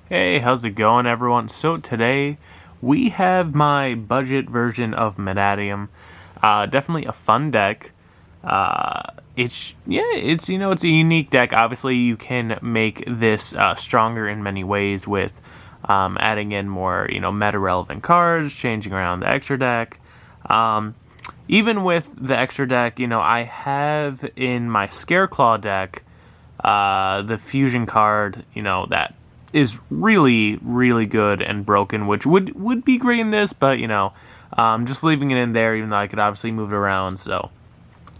Hey, how's it going, everyone? So today we have my budget version of Mannadium. Definitely a fun deck. It's a unique deck. Obviously, you can make this stronger in many ways with adding in more meta relevant cards, changing around the extra deck. Um, Even with the extra deck, I have in my Scareclaw deck the fusion card, that is really, really good and broken, which would be great in this, but just leaving it in there, even though I could obviously move it around. So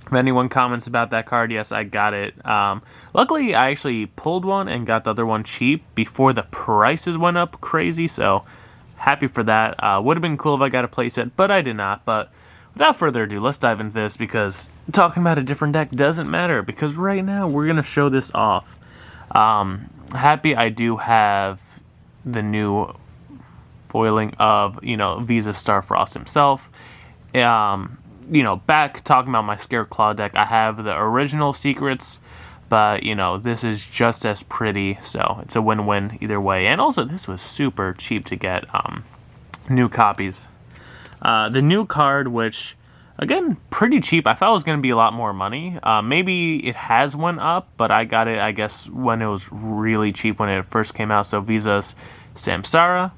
if anyone comments about that card, yes, I got it. Luckily, I actually pulled one and got the other one cheap before the prices went up crazy. So happy for that. Would have been cool if I got a playset, but I did not. But without further ado, let's dive into this because talking about a different deck doesn't matter because right now we're going to show this off. Happy I do have the new foiling of, Visa Starfrost himself. Back talking about my Scareclaw deck, I have the original secrets, but, this is just as pretty, so it's a win-win either way. And also, this was super cheap to get new copies. The new card, which, again, pretty cheap. I thought it was going to be a lot more money. Maybe it has went up, but I got it, I guess, when it was really cheap when it first came out. So Visa's Samsara.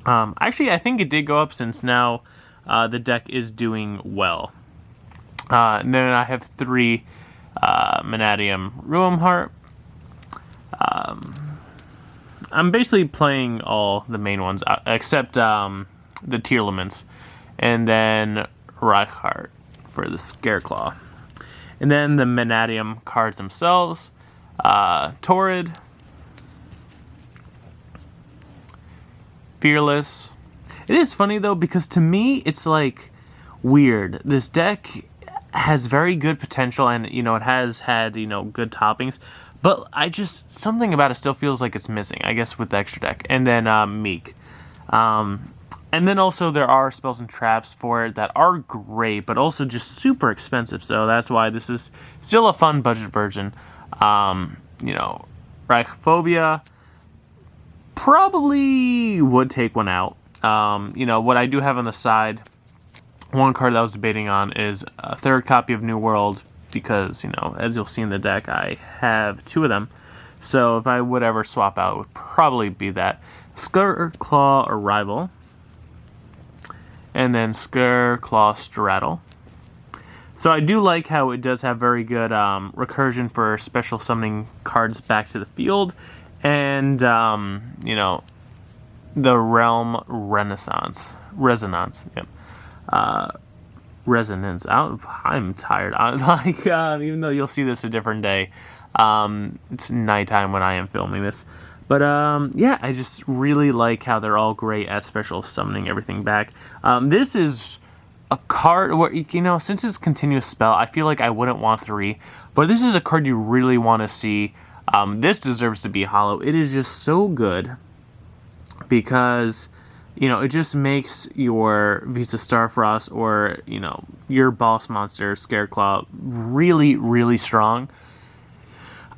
Actually, I think it did go up since now the deck is doing well. And then I have 3 Mannadium Ruimheart. I'm basically playing all the main ones, except the Tearlaments. And then Reichhardt for the Scareclaw. And then the Mannadium cards themselves. Torrid. Fearless. It is funny though because to me it's like weird. This deck has very good potential and it has had good toppings, but something about it still feels like it's missing. I guess with the extra deck. And then Meek. And then also there are spells and traps for it that are great, but also just super expensive. So that's why this is still a fun budget version. Reichphobia probably would take one out. What I do have on the side, one card that I was debating on is a 3rd copy of New World because, as you'll see in the deck, I have 2 of them. So if I would ever swap out, it would probably be that. Scareclaw Arrival. And then Scareclaw Straddle. So I do like how it does have very good recursion for special summoning cards back to the field. And, the Realm Resonance. Yep. Resonance. I'm tired. Even though you'll see this a different day. It's nighttime when I am filming this. But, I just really like how they're all great at special summoning everything back. This is a card where, since it's continuous spell, I feel like I wouldn't want 3. But this is a card you really want to see. This deserves to be hollow. It is just so good because, it just makes your Visa Starfrost or, your boss monster, Scareclaw, really, really strong.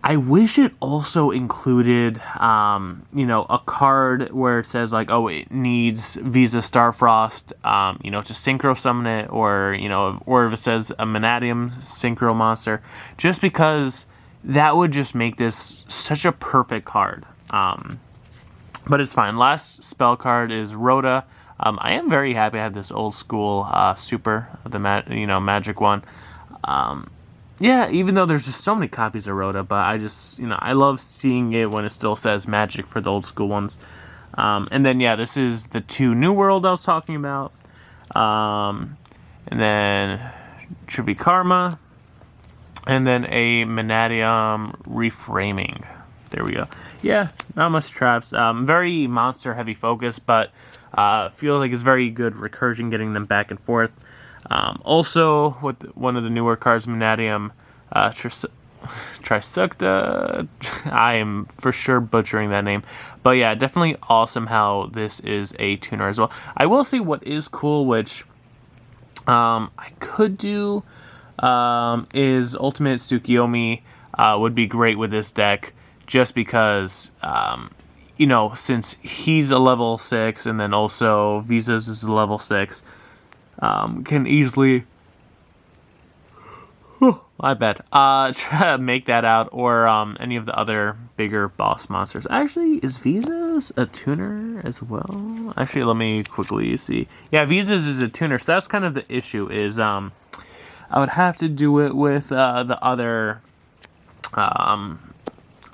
I wish it also included, a card where it says like, oh, it needs Visa Starfrost, to synchro summon it, or if it says a Mannadium synchro monster, just because that would just make this such a perfect card. But it's fine. Last spell card is Rhoda. I am very happy I have this old school super, the magic one. Even though there's just so many copies of Rhoda, but I just, I love seeing it when it still says magic for the old school ones. And then, this is the 2 New World I was talking about. And then Trivikarma. And then a Mannadium Reframing. There we go. Yeah, not much traps. Very monster heavy focus, but feels like it's very good recursion getting them back and forth. Also, with one of the newer cards, Mannadium Trisukta. I am for sure butchering that name. But yeah, definitely awesome how this is a tuner as well. I will say what is cool, which I could do, is Ultimate Tsukiyomi would be great with this deck. Just because, you know, since he's a level 6 and then also Visas is a level 6, can easily, my bad, try to make that out, or any of the other bigger boss monsters. Actually, is Visas a tuner as well? Actually, let me quickly see. Yeah, Visas is a tuner, so that's kind of the issue, is I would have to do it with the other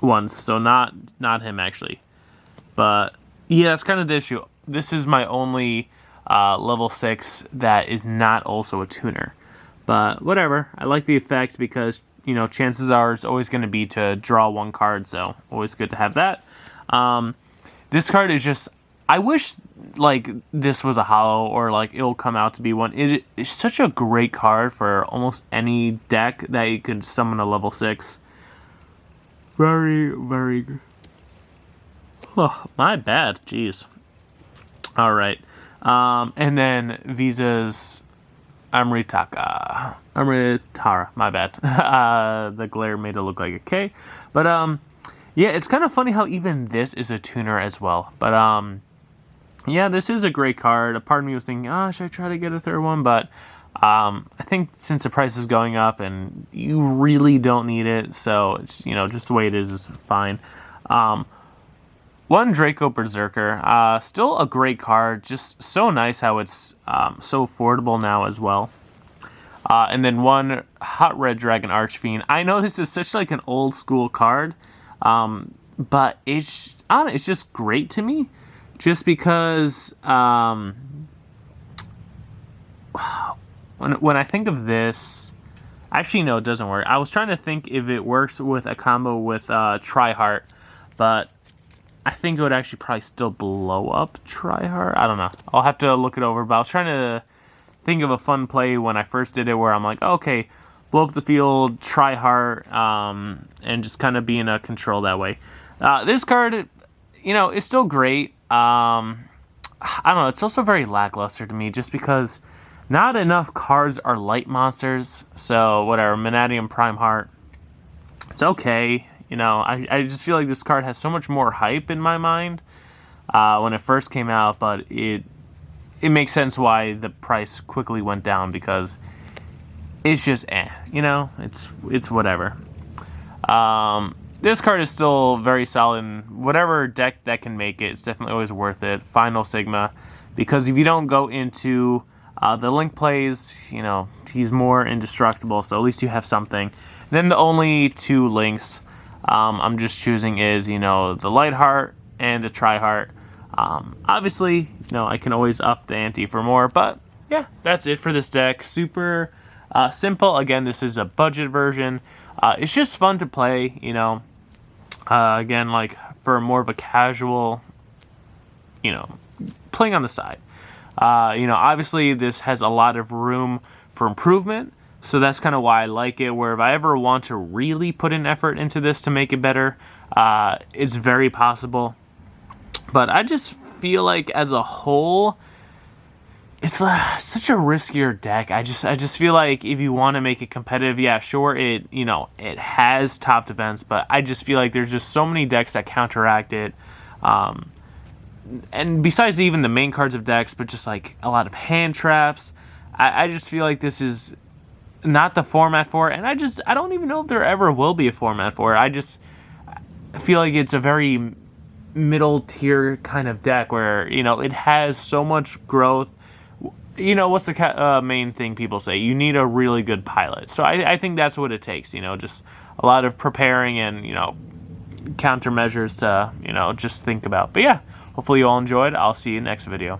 ones, so not him actually. But yeah, that's kind of the issue. This is my only level 6 that is not also a tuner. But whatever, I like the effect because, you know, chances are it's always going to be to draw one card, so always good to have that. This card is just, I wish, like, this was a holo, or, like, it'll come out to be one. It is such a great card for almost any deck that you could summon a level 6. Very, very good. Oh, my bad, jeez. Alright, and then Visa's Amritara, my bad. The glare made it look like a K. But, yeah, it's kind of funny how even this is a tuner as well. But, yeah, this is a great card. A part of me was thinking, should I try to get a third one? But, I think since the price is going up and you really don't need it, so, it's, you know, just the way it is fine. One Draco Berserker, still a great card, just so nice how it's so affordable now as well. And then one Hot Red Dragon Archfiend. I know this is such like an old school card, but it's just great to me, just because when I think of this, actually no, it doesn't work. I was trying to think if it works with a combo with Tri-Heart, but I think it would actually probably still blow up Tri-Heart. I don't know. I'll have to look it over. But I was trying to think of a fun play when I first did it where I'm like, okay, blow up the field, Tri-Heart, and just kind of be in a control that way. This card, you know, is still great. I don't know. It's also very lackluster to me just because not enough cards are light monsters. So, whatever. Mannadium Prime Heart. It's okay. You know, I just feel like this card has so much more hype in my mind when it first came out, but it makes sense why the price quickly went down, because it's just you know, it's whatever. This card is still very solid in whatever deck that can make it. It's definitely always worth it. Final Sigma, because if you don't go into the Link plays, you know, he's more indestructible, so at least you have something. And then the only two links I'm just choosing is, you know, the Light Heart and the Tri-Heart. Obviously, you know, I can always up the ante for more, but yeah, that's it for this deck. Super simple. Again, this is a budget version. It's just fun to play, you know. Again, like for more of a casual, you know, playing on the side. You know, obviously this has a lot of room for improvement. So that's kind of why I like it, where if I ever want to really put an effort into this to make it better, it's very possible. But I just feel like as a whole, it's such a riskier deck. I just feel like if you want to make it competitive, yeah, sure, it has top defense, but I just feel like there's just so many decks that counteract it. And besides even the main cards of decks, but just like a lot of hand traps, I just feel like this is not the format for it, and I don't even know if there ever will be a format for it. I just feel like it's a very middle tier kind of deck where, you know, it has so much growth. You know, what's the main thing people say? You need a really good pilot. So I think that's what it takes, you know, just a lot of preparing and, you know, countermeasures to, you know, just think about. But yeah, hopefully you all enjoyed. I'll see you next video.